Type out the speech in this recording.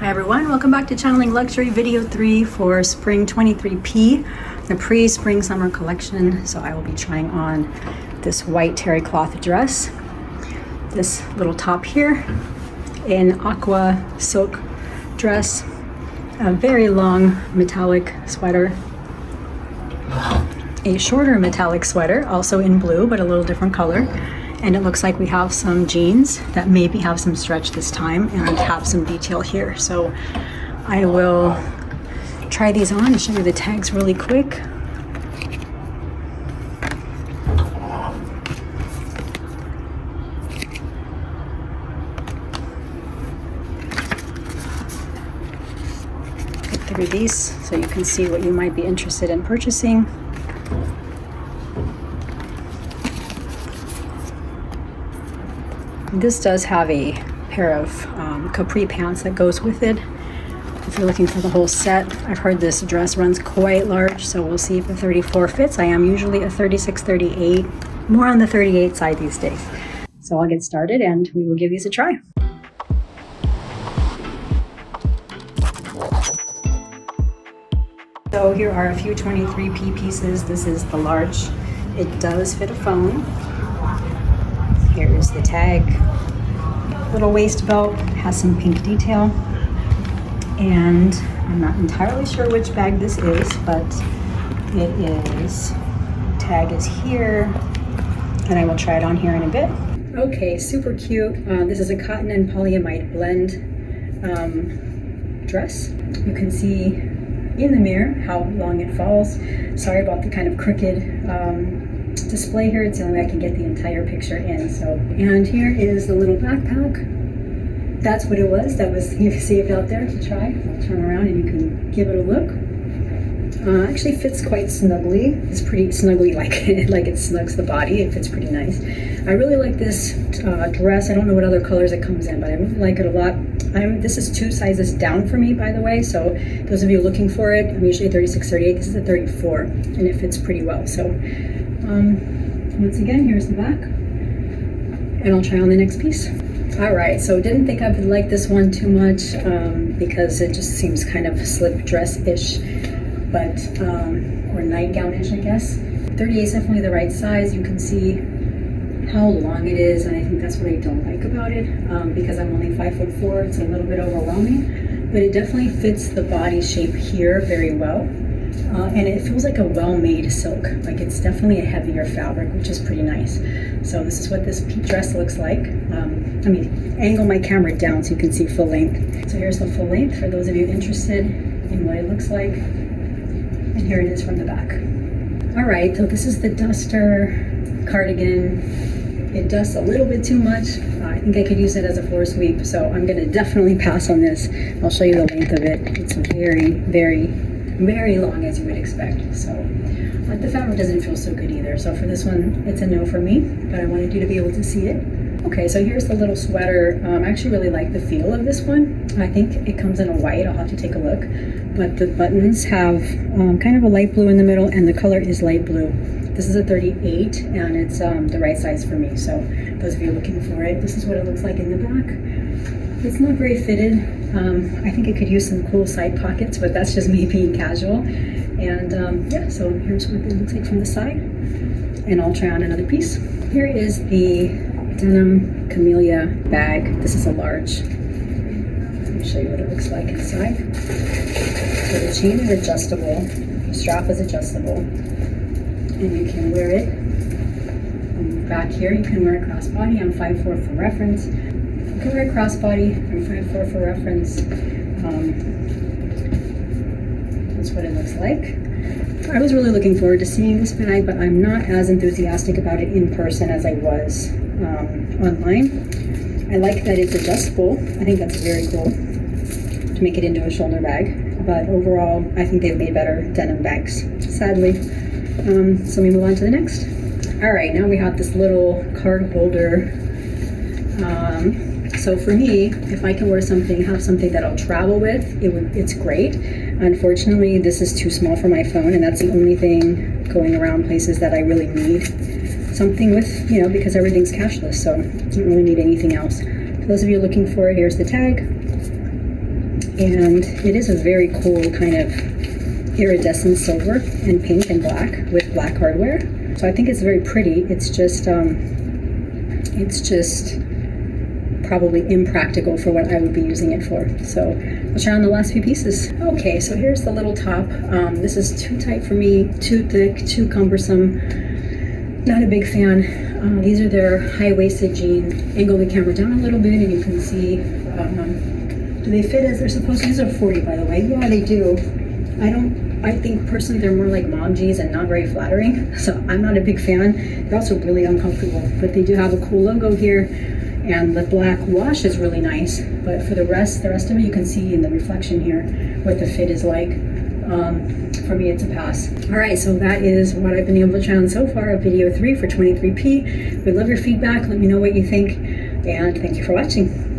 Hi everyone, welcome back to Channeling Luxury video 3 for Spring 23P, the pre-spring summer collection. So I will be trying on this white terry cloth dress, this little top here, an aqua silk dress, a very long metallic sweater, a shorter metallic sweater, also in blue but a little different color. And it looks like we have some jeans that maybe have some stretch this time and have some detail here. So I will try these on and show you the tags really quick. Get through these so you can see what you might be interested in purchasing. This does have a pair of capri pants that goes with it if you're looking for the whole set. I've heard this dress runs quite large, so we'll see if a 34 fits. I am usually a 36, 38, more on the 38 side these days. So I'll get started and we will give these a try. So here are a few 23P pieces. This is the large. It does fit a phone. Here's the tag, little waist belt, has some pink detail, and I'm not entirely sure which bag this is, but it is, tag is here, and I will try it on here in a bit. Okay, super cute. This is a cotton and polyamide blend dress. You can see in the mirror how long it falls. Sorry about the kind of crooked display here. It's the only way I can get the entire picture in. So, and here is the little backpack. That's what it was. That was saved out there to try. I'll turn around and you can give it a look. Actually fits quite snugly. It's pretty snugly, like it snugs the body. It fits pretty nice. I really like this dress. I don't know what other colors it comes in, but I really like it a lot. This is 2 sizes down for me, by the way. So those of you looking for it, I'm usually a 36, 38. This is a 34, and it fits pretty well. So once again, here's the back, and I'll try on the next piece. All right, so didn't think I would like this one too much because it just seems kind of slip dress-ish, but or nightgown-ish, I guess. 38 is definitely the right size. You can see how long it is, and I think that's what I don't like about it because I'm only 5'4". It's a little bit overwhelming, but it definitely fits the body shape here very well. And it feels like a well-made silk. Like it's definitely a heavier fabric, which is pretty nice. So this is what this dress looks like. Let me angle my camera down so you can see full length. So here's the full length for those of you interested in what it looks like. And here it is from the back. All right, so this is the duster cardigan. It dusts a little bit too much. I think I could use it as a floor sweep, so I'm gonna definitely pass on this. I'll show you the length of it. It's very, very long, as you would expect. So the fabric doesn't feel so good either. So for this one, it's a no for me, but I wanted you to be able to see it. Okay, so here's the little sweater. I actually really like the feel of this one. I think it comes in a white. I'll have to take a look. But the buttons have kind of a light blue in the middle, and the color is light blue. This is a 38, and it's the right size for me. So those of you looking for it, this is what it looks like in the back. It's not very fitted. I think it could use some cool side pockets, but that's just me being casual. And yeah, so here's what it looks like from the side. And I'll try on another piece. Here is the denim camellia bag. This is a large. Let me show you what it looks like inside. So the chain is adjustable, the strap is adjustable, and you can wear it. Back here, you can wear a crossbody. I'm 5'4" for reference. You can wear a crossbody. I'm 5'4" for reference. That's what it looks like. I was really looking forward to seeing this bag, but I'm not as enthusiastic about it in person as I was online. I like that it's adjustable. I think that's very cool to make it into a shoulder bag. But overall, I think they've made better denim bags, sadly. So we move on to the next. All right, now we have this little card holder. So for me, if I can wear something, have something that I'll travel with, it's great. Unfortunately, this is too small for my phone, and that's the only thing going around places that I really need something with, because everything's cashless, so I don't really need anything else. For those of you looking for it, here's the tag. And it is a very cool kind of iridescent silver and pink and black with black hardware. So I think it's very pretty. It's just probably impractical for what I would be using it for. So I'll try on the last few pieces. Okay, so here's the little top. This is too tight for me, too thick, too cumbersome. Not a big fan. These are their high-waisted jeans. Angle the camera down a little bit and you can see, do they fit as they're supposed to? These are 40, by the way. Yeah, they do. I think personally they're more like mom jeans and not very flattering, so I'm not a big fan. They're also really uncomfortable, but they do have a cool logo here, and the black wash is really nice. But for the rest of it, you can see in the reflection here what the fit is like. For me, it's a pass. All right, so that is what I've been able to try on so far of video 3 for 23p. We love your feedback. Let me know what you think, and thank you for watching.